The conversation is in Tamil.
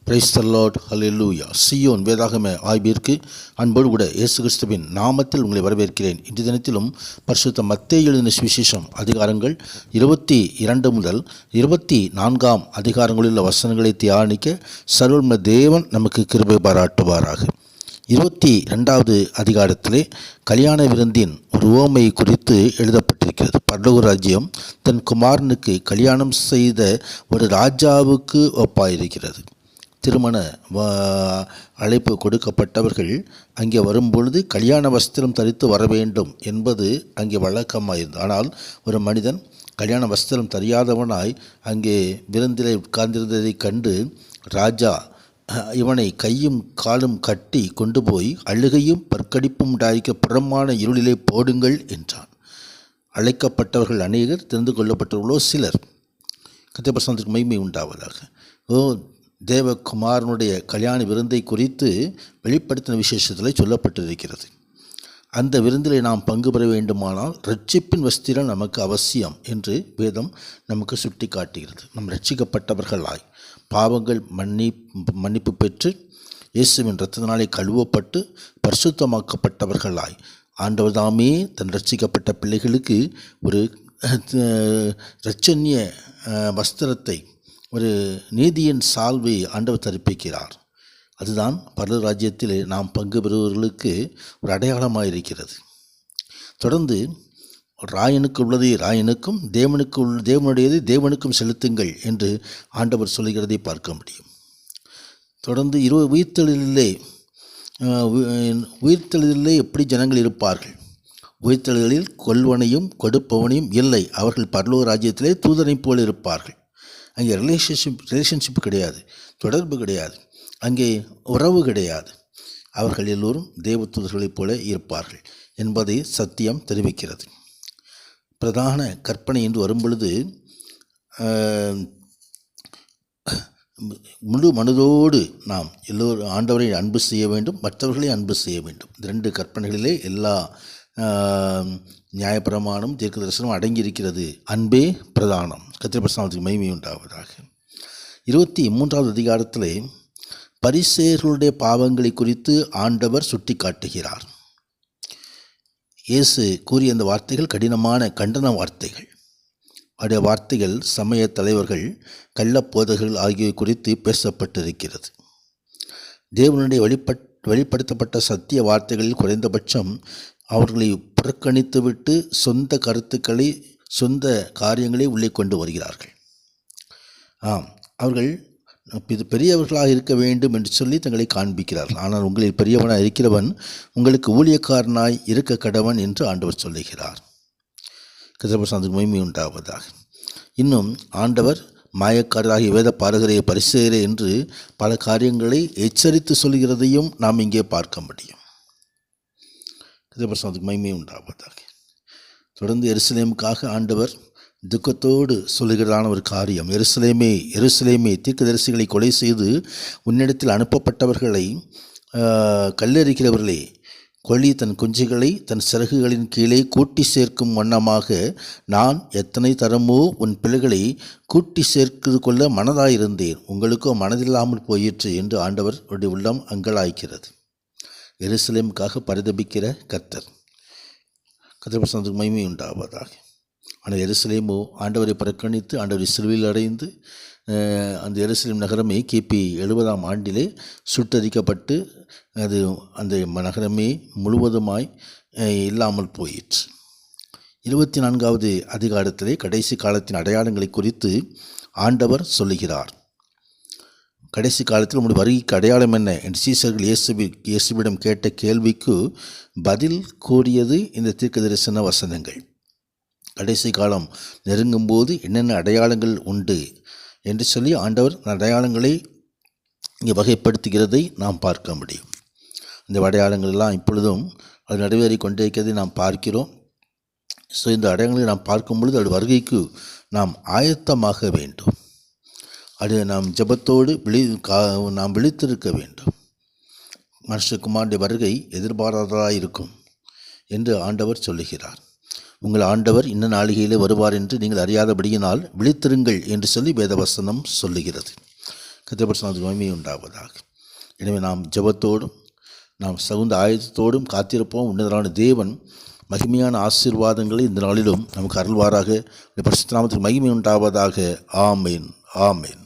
பிரைஸ் தி லார்ட், ஹல்லேலூயா. சீயோன் வேதாகம ஆய்விற்கு அன்போடு கூட இயேசு கிறிஸ்துவின் நாமத்தில் உங்களை வரவேற்கிறேன். இன்றைய தினத்திலும் பரிசுத்த மத்தேயு எழுதின சுவிசேஷம் அதிகாரங்கள் 22 முதல் 24 அதிகாரங்களில் உள்ள வசனங்களை தியானிக்க சர்வவல்லமை தேவன் நமக்கு கிருபை பாராட்டுவாராக. 22வது அதிகாரத்திலே கல்யாண விருந்தின் ஒரு உவமை குறித்து எழுதப்பட்டிருக்கிறது. பரலோக ராஜ்யம் தன் குமாரனுக்கு கல்யாணம் செய்த ஒரு ராஜாவுக்கு ஒப்பாயிருக்கிறது. திருமண அழைப்பு கொடுக்கப்பட்டவர்கள் அங்கே வரும்பொழுது கல்யாண வஸ்திரம் தரித்து வர வேண்டும் என்பது அங்கே வழக்கமாயிருந்தது. ஆனால் ஒரு மனிதன் கல்யாண வஸ்திரம் தெரியாதவனாய் அங்கே விருந்திலே உட்கார்ந்திருந்ததை கண்டு ராஜா இவனை கையும் காலும் கட்டி கொண்டு போய் அழுகையும் பற்கடிப்பும் உண்டாயிருக்க புறமான இருளிலே போடுங்கள் என்றான். அழைக்கப்பட்டவர்கள் அநேகர், தெரிந்து கொள்ளப்பட்டவர்களோ சிலர். கர்த்தருடைய பிரசன்னத்திற்கு மகிமை உண்டாவதாக. தேவகுமாரனுடைய கல்யாண விருந்தை குறித்து வெளிப்படுத்தின விசேஷத்தில் சொல்லப்பட்டிருக்கிறது. அந்த விருந்திலே நாம் பங்கு பெற வேண்டுமானால் ரட்சிப்பின் வஸ்திரம் நமக்கு அவசியம் என்று வேதம் நமக்கு சுட்டி காட்டுகிறது. நம் ரட்சிக்கப்பட்டவர்களாய் பாவங்கள் மன்னிப்பு பெற்று இயேசுவின் இரத்தத்தினாலே கழுவப்பட்டு பரிசுத்தமாக்கப்பட்டவர்களாய் ஆண்டவர் தாமே தன் ரட்சிக்கப்பட்ட பிள்ளைகளுக்கு ஒரு இரட்சண்ய வஸ்திரத்தை, ஒரு நீதியின் சால்வை ஆண்டவர் தரிப்பிக்கிறார். அதுதான் பரலோக ராஜ்யத்தில் நாம் பங்கு பெறுவர்களுக்கு ஒரு அடையாளமாக இருக்கிறது. தொடர்ந்து ராயனுக்கு உள்ளதை ராயனுக்கும், தேவனுடையது தேவனுக்கும் செலுத்துங்கள் என்று ஆண்டவர் சொல்லுகிறதை பார்க்க முடியும். தொடர்ந்து உயிர்த்தெழுதலிலே எப்படி ஜனங்கள் இருப்பார்கள்? உயிர்த்தெழுதலில் கொல்வனையும் கொடுப்பவனையும் இல்லை. அவர்கள் பரலோக ராஜ்யத்திலே தூதனை போல் இருப்பார்கள். அங்கே ரிலேஷன்ஷிப் கிடையாது, தொடர்பு கிடையாது, அங்கே உறவு கிடையாது. அவர்கள் எல்லோரும் தேவதூதர்களைப் போல இருப்பார்கள் என்பதை சத்தியம் தெரிவிக்கிறது. பிரதான கற்பனை என்று வரும்பொழுது முழு மனதோடு நாம் எல்லோரும் ஆண்டவரை அன்பு செய்ய வேண்டும், மற்றவர்களை அன்பு செய்ய வேண்டும். இந்த 2 கற்பனைகளிலே எல்லா நியாயப்பிரமாணம் தீர்க்க தரிசனம் அடங்கியிருக்கிறது. அன்பே பிரதானம். கர்த்தருடைய பிரசன்னத்துக்கு மகிமை உண்டாவதாக. 23வது அதிகாரத்திலே பரிசேயர்களுடைய பாவங்களை குறித்து ஆண்டவர் சுட்டி காட்டுகிறார். இயேசு கூறிய அந்த வார்த்தைகள் கடினமான கண்டன வார்த்தைகள். அவருடைய வார்த்தைகள் சமய தலைவர்கள், கள்ளப்போதகர்கள் ஆகியவை குறித்து பேசப்பட்டிருக்கிறது. தேவனுடைய வெளிப்படுத்தப்பட்ட சத்திய வார்த்தைகளில் குறைந்தபட்சம் அவர்களை புறக்கணித்துவிட்டு சொந்த கருத்துக்களை, சொந்த காரியங்களை உள்ளே கொண்டு வருகிறார்கள். அவர்கள் இது பெரியவர்களாக இருக்க வேண்டும் என்று சொல்லி தங்களை காண்பிக்கிறார்கள். ஆனால் உங்களில் பெரியவனாக இருக்கிறவன் உங்களுக்கு ஊழியக்காரனாய் இருக்க கடவன் என்று ஆண்டவர் சொல்லுகிறார். கர்த்தருக்கு மகிமை உண்டாவதாக. இன்னும் ஆண்டவர் மாயக்காரராகிய வேத பாரகரே, பரிசேயரே என்று பல காரியங்களை எச்சரித்து சொல்கிறதையும் நாம் இங்கே பார்க்க முடியும். கர்த்தருக்கு மகிமை உண்டாவதாக. தொடர்ந்து எருசலேமுக்காக ஆண்டவர் துக்கத்தோடு சொல்லுகிறதான ஒரு காரியம். எருசலேமே, எருசலேமே, தீர்க்கதரிசிகளை கொலை செய்து உன்னிடத்தில் அனுப்பப்பட்டவர்களை கல்லெறிக்கிறவர்களே, கோழி தன் குஞ்சுகளை தன் சிறகுகளின் கீழே கூட்டி சேர்க்கும் வண்ணமாக நான் எத்தனை தரமோ உன் பிள்ளைகளை கூட்டி சேர்த்து கொள்ள மனதாயிருந்தேன், உங்களுக்கோ மனதில்லாமல் போயிற்று என்று ஆண்டவருடைய உள்ளம் அங்கலாய்க்கிறது. எருசலேமுக்காக பரிதபிக்கிற கர்த்தர். கர்த்தர் மகிமை உண்டாவதாக. ஆனால் எருசலேமோ ஆண்டவரை புறக்கணித்து ஆண்டவரை சிலுவையில் அடைந்து அந்த எருசலேம் நகரமே கிபி 70ஆம் ஆண்டிலே சுட்டரிக்கப்பட்டு அந்த நகரமே முழுவதுமாய் இல்லாமல் போயிற்று. 24வது அதிகாரத்திலே கடைசி காலத்தின் அடையாளங்களை குறித்து ஆண்டவர் சொல்லுகிறார். கடைசி காலத்தில் உங்களுடைய வருகைக்கு அடையாளம் என்ன என்று சீசர்கள் இயேசுவிடம் கேட்ட கேள்விக்கு பதில் கூறியது இந்த தீர்க்க தரிசன வசனங்கள். கடைசி காலம் நெருங்கும் போது என்னென்ன அடையாளங்கள் உண்டு என்று சொல்லி ஆண்டவர் அடையாளங்களை இங்கே வகைப்படுத்துகிறதை நாம் பார்க்க முடியும். இந்த அடையாளங்கள் எல்லாம் இப்பொழுதும் அது நடைபெறி கொண்டிருக்கிறதை நாம் பார்க்கிறோம். ஸோ இந்த அடையாளங்களை நாம் பார்க்கும் பொழுது அது வருகைக்கு நாம் ஆயத்தமாக வேண்டும். அது நாம் ஜெபத்தோடு நாம் விழித்திருக்க வேண்டும். மனுஷகுமாரனுடைய வருகை எதிர்பாராததாக இருக்கும் என்று ஆண்டவர் சொல்லுகிறார். உங்கள் ஆண்டவர் இன்ன நாளிகையிலே வருவார் என்று நீங்கள் அறியாதபடியினால் விழித்திருங்கள் என்று சொல்லி வேதவசனம் சொல்லுகிறது. கர்த்தருக்கு மகிமை உண்டாவதாக. எனவே நாம் ஜெபத்தோடும் நாம் தகுந்த ஆயத்தத்தோடும் காத்திருப்போம். உன்னதரான தேவன் மகிமையான ஆசீர்வாதங்களை இந்த நாளிலும் நமக்கு அருள்வாராக. பரிசுத்த நாமத்துக்கு மகிமை உண்டாவதாக. ஆமேன், ஆமேன்.